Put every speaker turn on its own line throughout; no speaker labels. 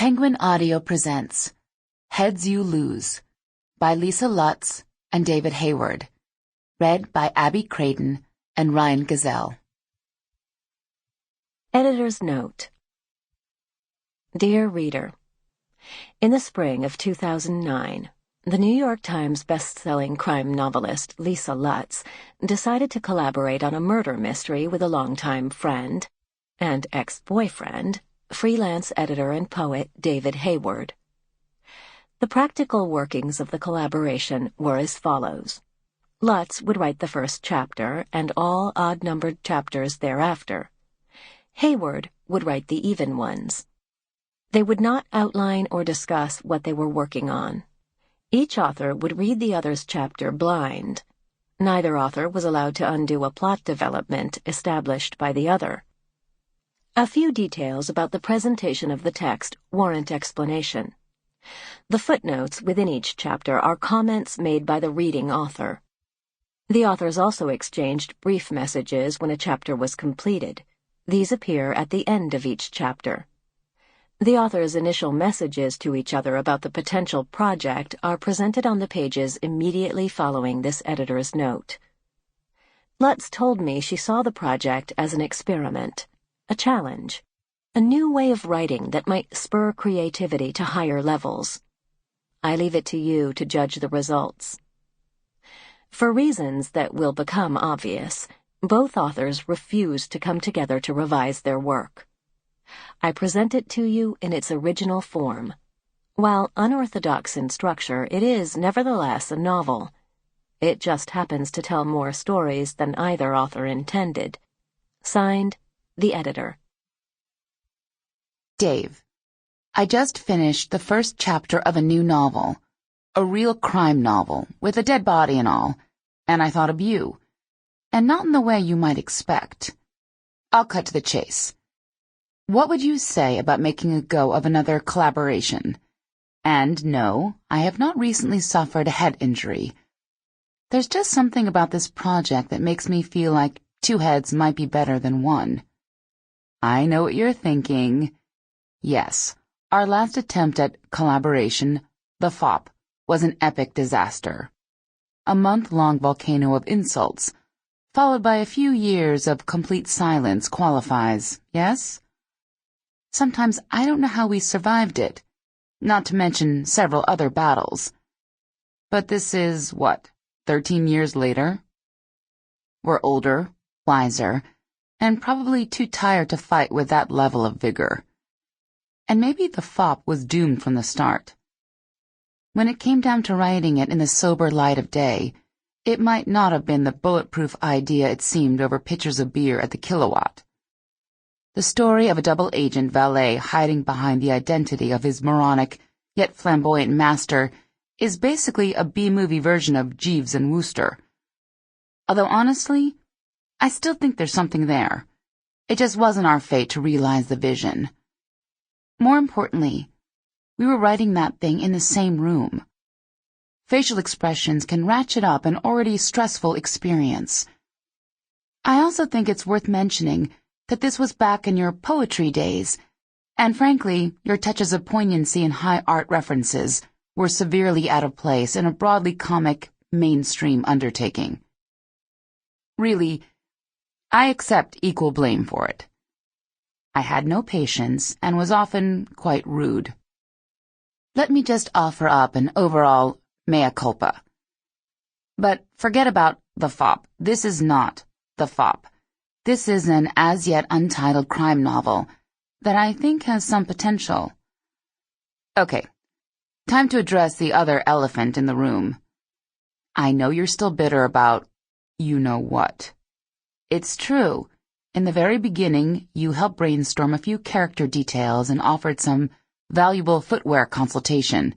Penguin Audio presents Heads You Lose by Lisa Lutz and David Hayward. Read by Abby Craden and Ryan Gazelle.
Editor's Note. Dear Reader, in the spring of 2009, the New York Times-bestselling crime novelist Lisa Lutz decided to collaborate on a murder mystery with a longtime friend and ex-boyfriend, freelance editor and poet David Hayward. The practical workings of the collaboration were as follows. Lutz would write the first chapter and all odd-numbered chapters thereafter. Hayward would write the even ones. They would not outline or discuss what they were working on. Each author would read the other's chapter blind. Neither author was allowed to undo a plot development established by the other. A few details about the presentation of the text warrant explanation. The footnotes within each chapter are comments made by the reading author. The authors also exchanged brief messages when a chapter was completed. These appear at the end of each chapter. The authors' initial messages to each other about the potential project are presented on the pages immediately following this editor's note. Lutz told me she saw the project as an experiment, a challenge, a new way of writing that might spur creativity to higher levels. I leave it to you to judge the results. For reasons that will become obvious, both authors refused to come together to revise their work. I present it to you in its original form. While unorthodox in structure, it is nevertheless a novel. It just happens to tell more stories than either author intended. Signed, the editor.
Dave, I just finished the first chapter of a new novel, a real crime novel with a dead body and all, and I thought of you, and not in the way you might expect. I'll cut to the chase. What would you say about making a go of another collaboration? And no, I have not recently suffered a head injury. There's just something about this project that makes me feel like two heads might be better than one. I know what you're thinking. Yes, our last attempt at collaboration, the FOP, was an epic disaster. A month-long volcano of insults, followed by a few years of complete silence qualifies, yes? Sometimes I don't know how we survived it, not to mention several other battles. But this is, 13 years later? We're older, wiser, and probably too tired to fight with that level of vigor. And maybe the FOP was doomed from the start. When it came down to writing it in the sober light of day, it might not have been the bulletproof idea it seemed over pitchers of beer at the Kilowatt. The story of a double agent valet hiding behind the identity of his moronic yet flamboyant master is basically a B-movie version of Jeeves and Wooster. Although honestly, I still think there's something there. It just wasn't our fate to realize the vision. More importantly, we were writing that thing in the same room. Facial expressions can ratchet up an already stressful experience. I also think it's worth mentioning that this was back in your poetry days, and frankly, your touches of poignancy and high art references were severely out of place in a broadly comic, mainstream undertaking. Really, I accept equal blame for it. I had no patience and was often quite rude. Let me just offer up an overall mea culpa. But forget about the FOP. This is not the FOP. This is an as-yet untitled crime novel that I think has some potential. Okay, time to address the other elephant in the room. I know you're still bitter about you-know-what. It's true. In the very beginning, you helped brainstorm a few character details and offered some valuable footwear consultation.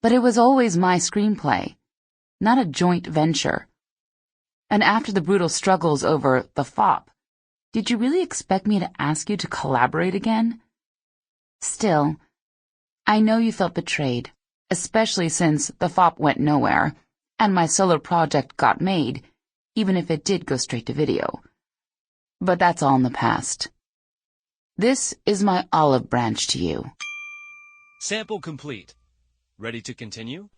But it was always my screenplay, not a joint venture. And after the brutal struggles over the FOP, did you really expect me to ask you to collaborate again? Still, I know you felt betrayed, especially since the FOP went nowhere, and my solo project got made, even if it did go straight to video. But that's all in the past. This is my olive branch to you.
Sample complete. Ready to continue?